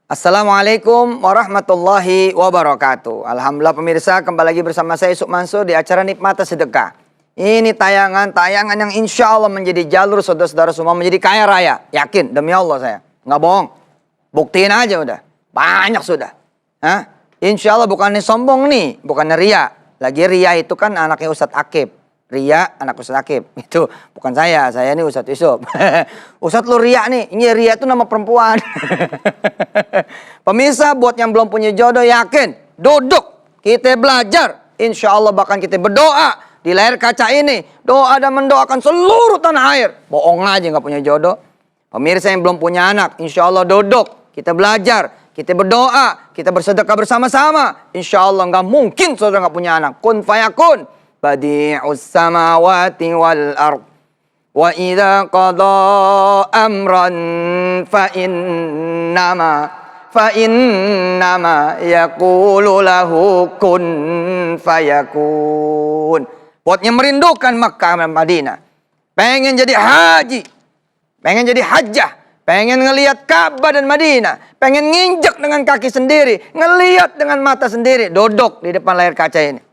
Assalamualaikum warahmatullahi wabarakatuh. Alhamdulillah pemirsa, kembali lagi bersama saya Yusuf Mansur di acara Nikmati Sedekah. Ini tayangan yang insya Allah menjadi jalur saudara-saudara semua menjadi kaya raya. Yakin, demi Allah saya. Nggak bohong. Buktiin aja udah. Banyak sudah. Hah? Insya Allah bukannya sombong nih, bukannya ria. Lagi ria itu kan anaknya Ustadz Akib. Ria anak Ustadz Akib. Itu bukan saya ini Ustadz Yusuf. Ustadz lu Ria nih. Ini Ria itu nama perempuan. Pemirsa, buat yang belum punya jodoh, yakin, duduk, kita belajar. Insya Allah bahkan kita berdoa di layar kaca ini. Doa dan mendoakan seluruh tanah air. Bohong aja nggak punya jodoh. Pemirsa yang belum punya anak, insya Allah duduk, kita belajar, kita berdoa, kita bersedekah bersama-sama. Insya Allah nggak mungkin saudara nggak punya anak. Kun fayakun. Badi'us samawati wal ard. Wa idza qada amran fa innama yaqulu lahu kun fayakun. Buatnya merindukan Makkah dan Madinah. Pengen jadi haji, pengen jadi hajjah, pengen ngelihat Ka'bah dan Madinah, pengen nginjek dengan kaki sendiri, ngelihat dengan mata sendiri, duduk di depan layar kaca ini.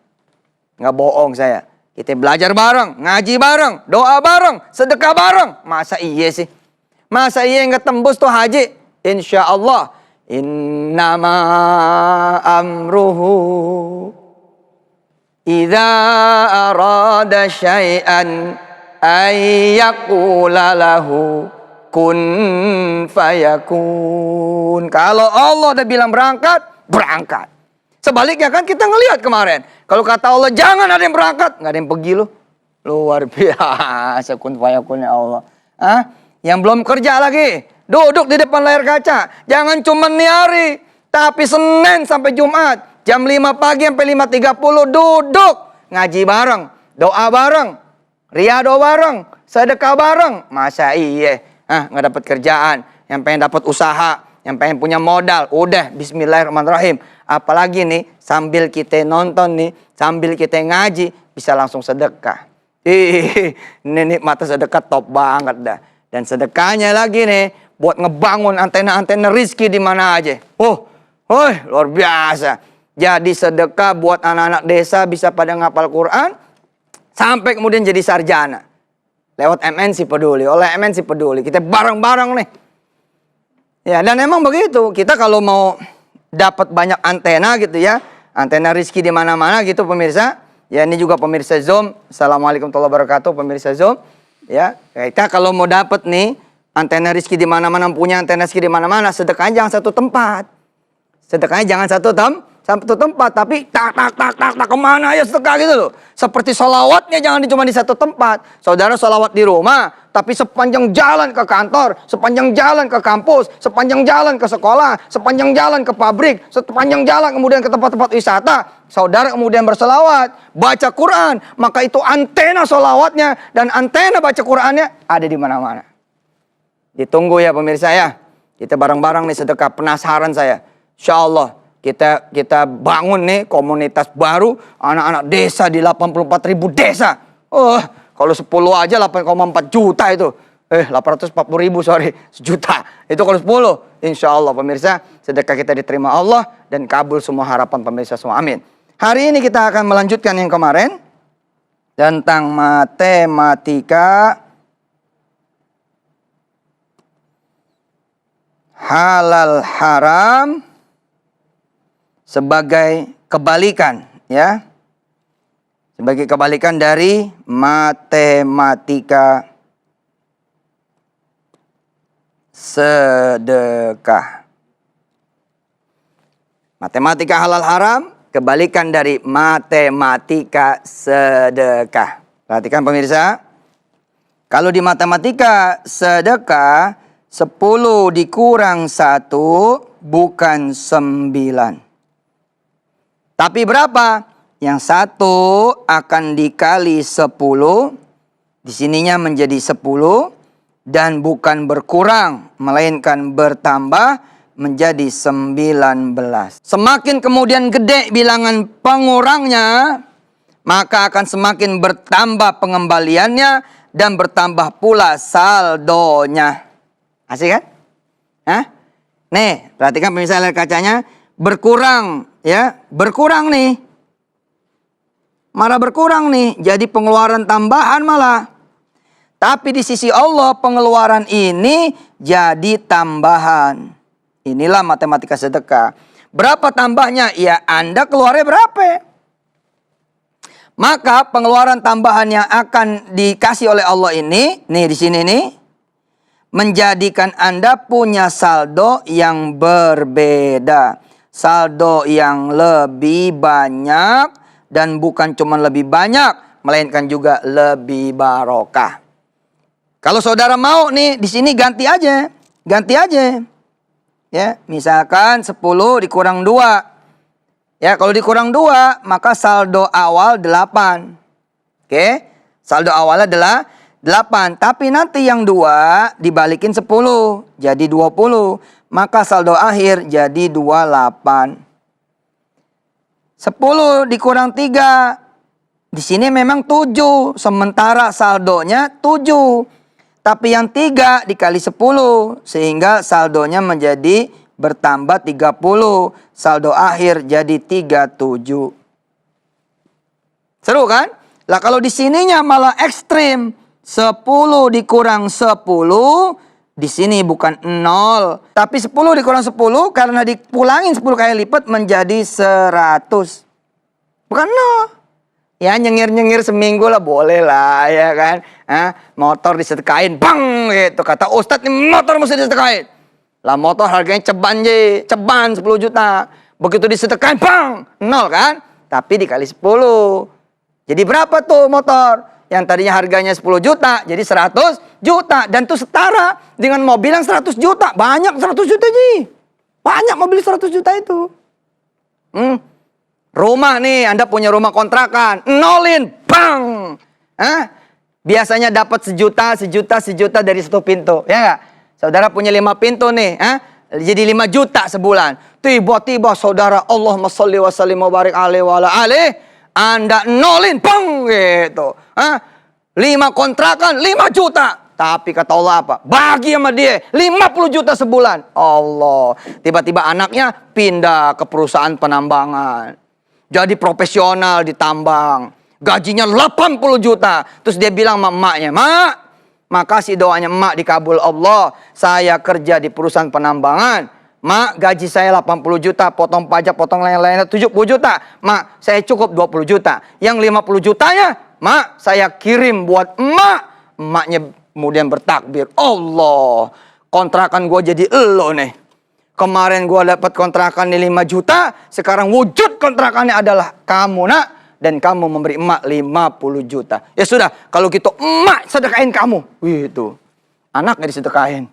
Nggak bohong saya. Kita belajar bareng, ngaji bareng, doa bareng, sedekah bareng. Masa iya sih? Masa iya nggak tembus tuh haji? Insya Allah. Innama amruhu idza arada syai'an ayyaqula lahu kun fayakun. Kalau Allah udah bilang berangkat, berangkat. Sebaliknya kan kita ngelihat kemarin. Kalau kata Allah jangan ada yang berangkat, nggak ada yang pergi loh. Luar biasa kun fayakunnya Allah. Yang belum kerja lagi, duduk di depan layar kaca. Jangan cuma nih hari, tapi Senin sampai Jumat. Jam 5 pagi sampai 5.30 duduk. Ngaji bareng, doa bareng, riyadhah bareng, sedekah bareng. Masa iya? Nggak dapat kerjaan, yang pengen dapat usaha, yang pengen punya modal, udah bismillahirrahmanirrahim. Apalagi nih sambil kita nonton nih, sambil kita ngaji, bisa langsung sedekah. Ini nikmat sedekah top banget dah. Dan sedekahnya lagi nih buat ngebangun antena-antena rizki di mana aja. Luar biasa. Jadi sedekah buat anak-anak desa bisa pada ngapal Quran sampai kemudian jadi sarjana. Lewat MNC Peduli, oleh MNC Peduli. Kita bareng-bareng nih. Ya, dan emang begitu. Kita kalau mau dapat banyak antena gitu ya, antena rizki di mana-mana gitu pemirsa. Ya, ini juga pemirsa Zoom. Assalamualaikum warahmatullahi wabarakatuh pemirsa Zoom. Ya, kita kalau mau dapat nih antena rizki di mana-mana, punya antena rizki di mana-mana, sedekahnya jangan satu tempat. Sedekahnya jangan satu tempat, tapi tak kemana ya sedekah gitu loh. Seperti sholawatnya jangan cuma di satu tempat. Saudara sholawat di rumah, tapi sepanjang jalan ke kantor, sepanjang jalan ke kampus, sepanjang jalan ke sekolah, sepanjang jalan ke pabrik, sepanjang jalan kemudian ke tempat-tempat wisata, saudara kemudian berselawat, baca Quran, maka itu antena sholawatnya dan antena baca Qurannya ada di mana-mana. Ditunggu ya pemirsa ya. Kita bareng-bareng nih sedekah, penasaran saya. Insya Allah kita bangun nih komunitas baru, anak-anak desa di 84.000 desa. Kalau 10 aja 8,4 juta itu. 840.000 sorry, sejuta. Itu kalau 10. Insya Allah pemirsa, sedekah kita diterima Allah dan kabul semua harapan pemirsa semua. Amin. Hari ini kita akan melanjutkan yang kemarin tentang matematika halal haram sebagai kebalikan ya. Sebagai kebalikan dari matematika sedekah. Matematika halal haram kebalikan dari matematika sedekah. Perhatikan pemirsa. Kalau di matematika sedekah 10 dikurang 1 bukan 9. Tapi berapa? Yang 1 akan dikali 10. Di sininya menjadi 10. Dan bukan berkurang, melainkan bertambah menjadi 19. Semakin kemudian gede bilangan pengurangnya, maka akan semakin bertambah pengembaliannya dan bertambah pula saldonya. Asik kan? Nih, perhatikan pemirsa layar kacanya. Berkurang, ya. Berkurang nih. Malah berkurang nih. Jadi pengeluaran tambahan malah. Tapi di sisi Allah pengeluaran ini jadi tambahan. Inilah matematika sedekah. Berapa tambahnya? Ya Anda keluarnya berapa? Maka pengeluaran tambahan yang akan dikasih oleh Allah ini, nih di sini nih, menjadikan Anda punya saldo yang berbeda. Saldo yang lebih banyak dan bukan cuma lebih banyak, melainkan juga lebih barokah. Kalau saudara mau nih, di sini ganti aja. Ganti aja. Ya, misalkan 10 dikurang 2. Ya, kalau dikurang 2, maka saldo awal 8. Oke? Saldo awalnya adalah 8. Tapi nanti yang 2 dibalikin 10. Jadi 20. Maka saldo akhir jadi 28. 10 dikurang 3. Di sini memang 7. Sementara saldonya 7. Tapi yang 3 dikali 10. Sehingga saldonya menjadi bertambah 30. Saldo akhir jadi 37. Seru kan? Lah kalau di sininya malah ekstrim. 10 dikurang 10. Di sini bukan 0. Tapi 10 dikurang 10 karena dipulangin 10 kali lipat menjadi 100. Bukan 0. Ya nyengir-nyengir seminggu lah boleh lah ya kan. Motor disedekain bang gitu. Kata Ustadz ini motor mesti disedekain. Lah motor harganya ceban 10 juta. Begitu disedekain bang 0 kan. Tapi dikali 10. Jadi berapa tuh motor? Yang tadinya harganya 10 juta jadi 100 juta. Dan itu setara dengan mobil yang 100 juta. Banyak 100 juta ji. Banyak mobil 100 juta itu. Rumah nih, Anda punya rumah kontrakan, nolin, bang. Biasanya dapat sejuta dari satu pintu, ya nggak? Saudara punya 5 pintu nih, jadi 5 juta sebulan. Tiba-tiba saudara, Allahumma sholli wa sallim wa barik alaihi wa ala alihi, Anda nolin, bang, gitu. 5 kontrakan, 5 juta. Tapi kata Allah apa? Bagi sama dia 50 juta sebulan. Allah, tiba-tiba anaknya pindah ke perusahaan penambangan. Jadi profesional di tambang. Gajinya 80 juta. Terus dia bilang sama emaknya, Mak, makasih doanya emak dikabul Allah. Saya kerja di perusahaan penambangan. Mak, gaji saya 80 juta. Potong pajak, potong lain-lainnya 70 juta. Mak, saya cukup 20 juta. Yang 50 jutanya, Mak, saya kirim buat emak. Emaknya kemudian bertakbir. Allah, kontrakan gue jadi elo nih. Kemarin gue dapat kontrakan di 5 juta, sekarang wujud kontrakannya adalah kamu nak. Dan kamu memberi emak 50 juta. Ya sudah, kalau gitu emak sedekahin kamu. Gitu. Anak gak disedekahin.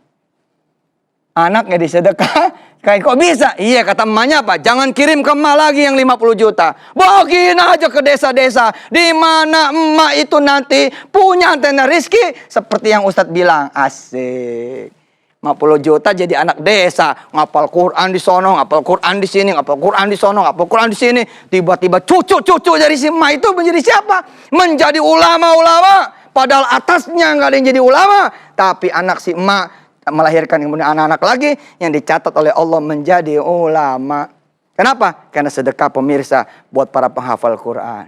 Anak gak disedekah. Kayak kok bisa? Iya kata emaknya apa? Jangan kirim ke emak lagi yang 50 juta. Bagiin aja ke desa-desa. Di mana emak itu nanti punya antena rizki. Seperti yang Ustadz bilang. Asik. 50 juta jadi anak desa, ngapal Quran di sono, ngapal Quran di sini, ngapal Quran di sono, ngapal Quran di sini. Tiba-tiba cucu-cucu dari si emak itu menjadi siapa? Menjadi ulama-ulama. Padahal atasnya nggak ada yang jadi ulama. Tapi anak si emak melahirkan kemudian anak-anak lagi yang dicatat oleh Allah menjadi ulama. Kenapa? Karena sedekah pemirsa buat para penghafal Quran.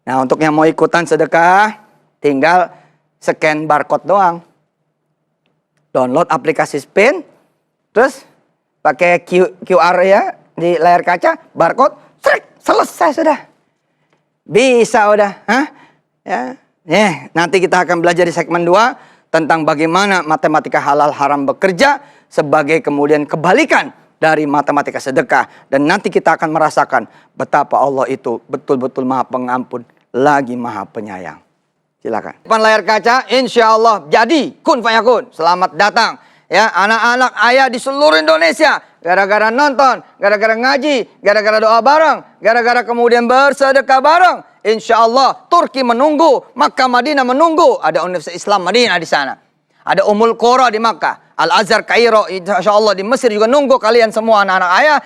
Nah untuk yang mau ikutan sedekah, tinggal scan barcode doang. Download aplikasi Spin, terus pakai QR ya di layar kaca, barcode, selesai sudah. Bisa udah, Ya. Nanti kita akan belajar di segmen 2 tentang bagaimana matematika halal haram bekerja sebagai kemudian kebalikan dari matematika sedekah. Dan nanti kita akan merasakan betapa Allah itu betul-betul maha pengampun lagi maha penyayang. Silakan. Depan layar kaca, insya Allah jadi kun fayakun. Selamat datang ya anak-anak ayah di seluruh Indonesia. Gara-gara nonton, gara-gara ngaji, gara-gara doa bareng, gara-gara kemudian bersedekah bareng. Insya Allah Turki menunggu, Makkah Madinah menunggu. Ada Universitas Islam Madinah di sana. Ada Ummul Qura di Makkah, Al Azhar Kairo, insya Allah di Mesir juga nunggu kalian semua anak-anak ayah.